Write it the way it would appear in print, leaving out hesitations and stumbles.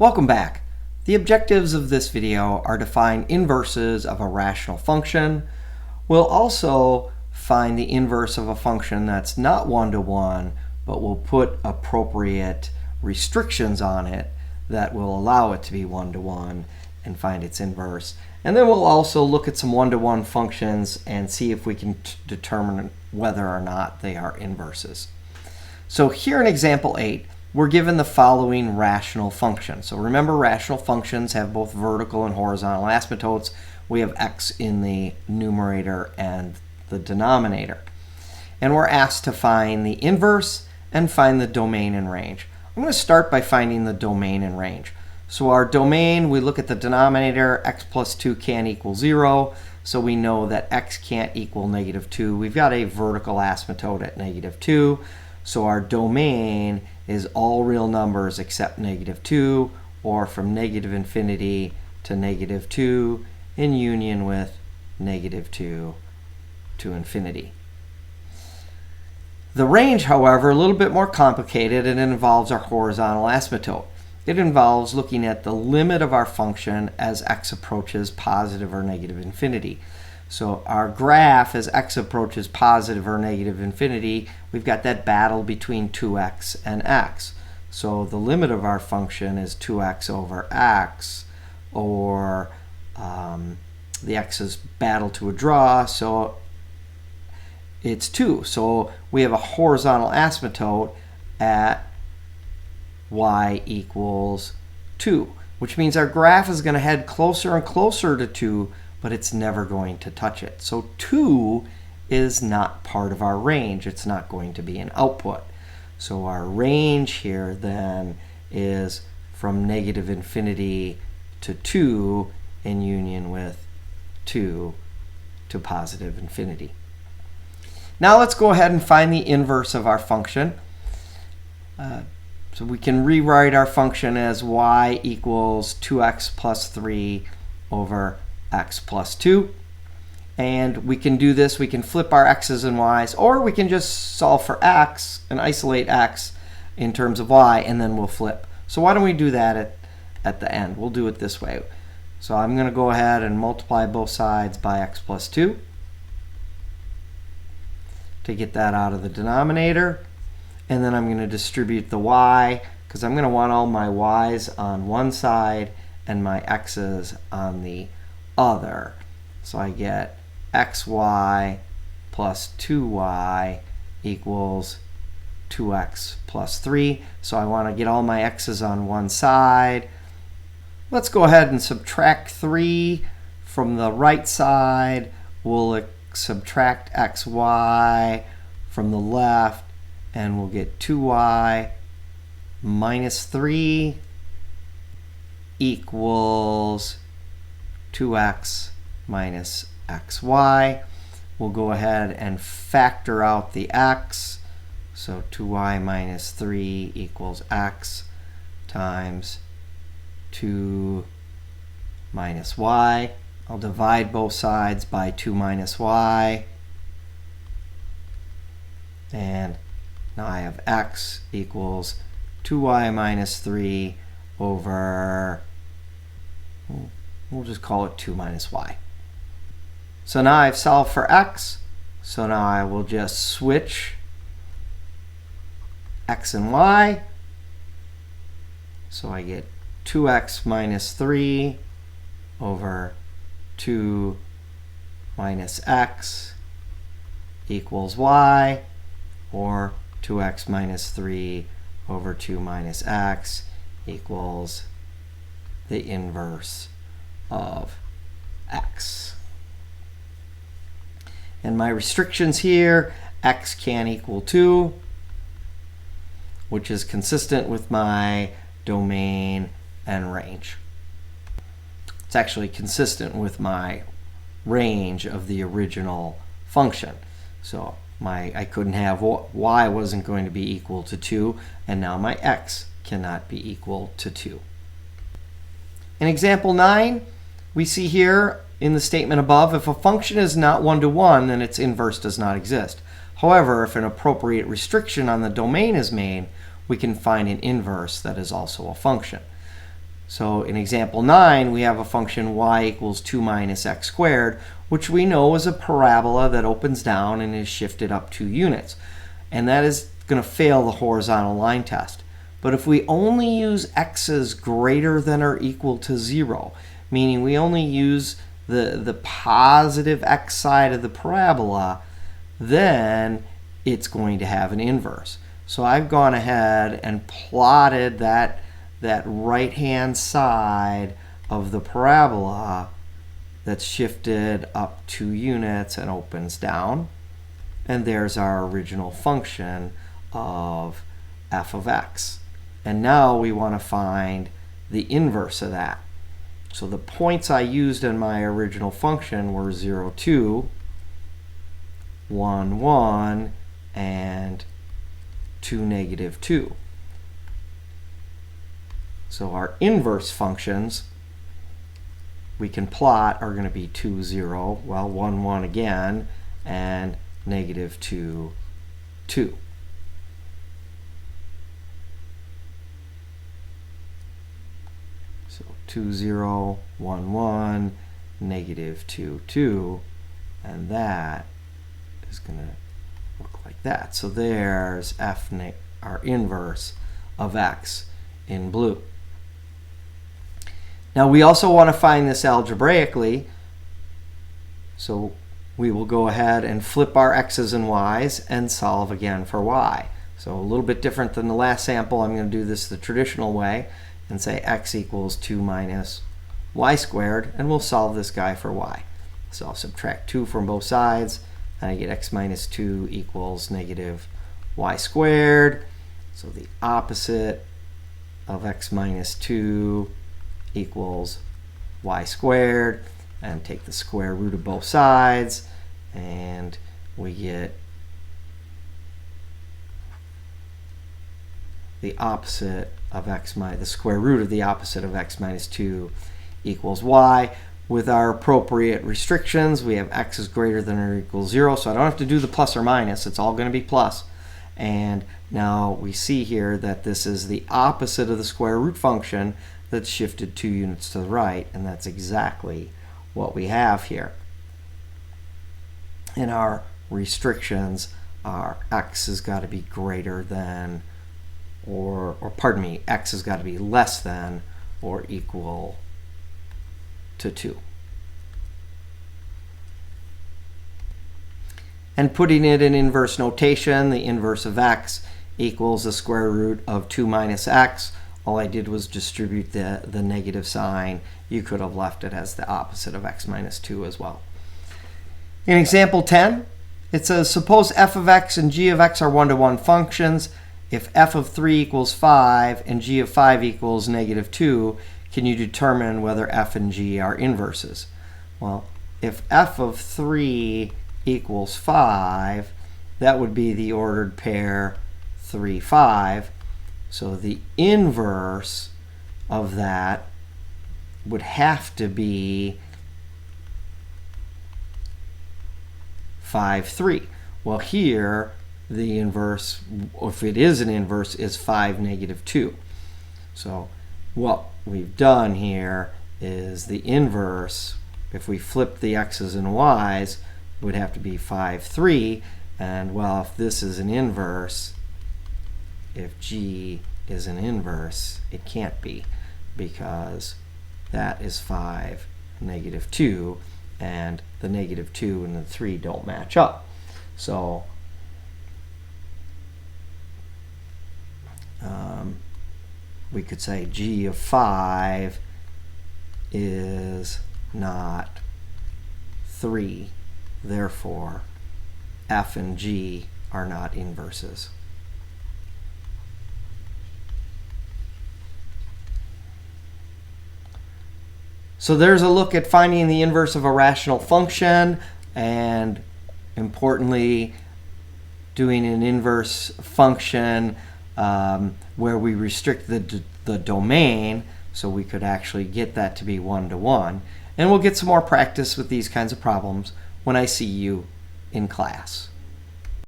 Welcome back. The objectives of this video are to find inverses of a rational function. We'll also find the inverse of a function that's not one-to-one, but we'll put appropriate restrictions on it that will allow it to be one-to-one and find its inverse. And then we'll also look at some one-to-one functions and see if we can determine whether or not they are inverses. So here in example 8, we're given the following rational function. So remember, rational functions have both vertical and horizontal asymptotes. We have x in the numerator and the denominator. And we're asked to find the inverse and find the domain and range. I'm going to start by finding the domain and range. So our domain, we look at the denominator, x plus 2 can't equal 0. So we know that x can't equal -2. We've got a vertical asymptote at -2. So our domain is all real numbers except -2, or from -infinity to -2 in union with -2 to infinity. The range, however, a little bit more complicated, and it involves our horizontal asymptote. It involves looking at the limit of our function as x approaches positive or negative infinity. So our graph, as x approaches positive or negative infinity, we've got that battle between 2x and x. So the limit of our function is 2x over x, or the x's battle to a draw, so it's 2. So we have a horizontal asymptote at y equals 2, which means our graph is going to head closer and closer to 2, but it's never going to touch it. So 2 is not part of our range. It's not going to be an output. So our range here then is from -infinity to 2 in union with 2 to positive infinity. Now let's go ahead and find the inverse of our function. So we can rewrite our function as y equals 2x plus 3 over x plus 2. And we can do this, we can flip our x's and y's, or we can just solve for x and isolate x in terms of y, and then we'll flip. So why don't we do that at the end? We'll do it this way. So I'm going to go ahead and multiply both sides by x plus 2 to get that out of the denominator. And then I'm going to distribute the y, because I'm going to want all my y's on one side and my x's on the other. So I get xy plus 2y equals 2x plus 3. So I want to get all my x's on one side. Let's go ahead and subtract 3 from the right side. We'll subtract xy from the left, and we'll get 2y minus 3 equals 2x minus xy. We'll go ahead and factor out the x. So 2y minus 3 equals x times 2 minus y. I'll divide both sides by 2 minus y. And now I have x equals 2y minus 3 over, we'll just call it 2 minus y. So now I've solved for x. So now I will just switch x and y. So I get 2x minus 3 over 2 minus x equals y, or 2x minus 3 over 2 minus x equals the inverse of x. And my restrictions here, x can't equal 2, which is consistent with my domain and range. It's actually consistent with my range of the original function. So I couldn't have y wasn't going to be equal to 2, and now my x cannot be equal to 2. In example 9, we see here in the statement above, if a function is not one-to-one, then its inverse does not exist. However, if an appropriate restriction on the domain is made, we can find an inverse that is also a function. So in example 9, we have a function y equals 2 minus x squared, which we know is a parabola that opens down and is shifted up 2 units. And that is going to fail the horizontal line test. But if we only use x's greater than or equal to 0, meaning we only use the positive x side of the parabola, then it's going to have an inverse. So I've gone ahead and plotted that right-hand side of the parabola that's shifted up 2 units and opens down. And there's our original function of f of x. And now we want to find the inverse of that. So the points I used in my original function were 0, 2, 1, 1, and 2, negative 2. So our inverse functions we can plot are going to be 2, 0, well, 1, 1 again, and negative 2, 2. So 2, 0, 1, 1, negative 2, 2, and that is going to look like that. So there's our inverse of x in blue. Now we also want to find this algebraically, so we will go ahead and flip our x's and y's and solve again for y. So a little bit different than the last sample. I'm going to do this the traditional way and say x equals 2 minus y squared, and we'll solve this guy for y. So I'll subtract 2 from both sides, and I get x minus 2 equals negative y squared. So the opposite of x minus 2 equals y squared, and take the square root of both sides, and we get the opposite of the square root of the opposite of x minus 2 equals y. With our appropriate restrictions, we have x is greater than or equals 0, so I don't have to do the plus or minus. It's all going to be plus. And now we see here that this is the opposite of the square root function that's shifted 2 units to the right, and that's exactly what we have here. And our restrictions are x has got to be greater than, or pardon me, x has got to be less than or equal to 2. And putting it in inverse notation, the inverse of x equals the square root of 2 minus x. All I did was distribute the negative sign. You could have left it as the opposite of x minus 2 as well. In example 10, it says, suppose f of x and g of x are one-to-one functions. If f of 3 equals 5 and g of 5 equals negative 2, can you determine whether f and g are inverses? Well, if f of 3 equals 5, that would be the ordered pair 3, 5. So the inverse of that would have to be 5, 3. Well, here the inverse, if it is an inverse, is 5, negative 2. So what we've done here is the inverse, if we flip the x's and y's, would have to be 5, 3. And well, if this is an inverse, if g is an inverse, it can't be, because that is 5, negative 2, and the negative 2 and the 3 don't match up. So we could say g of 5 is not 3. Therefore, f and g are not inverses. So there's a look at finding the inverse of a rational function, and importantly, doing an inverse function where we restrict the domain, so we could actually get that to be one-to-one. And we'll get some more practice with these kinds of problems when I see you in class.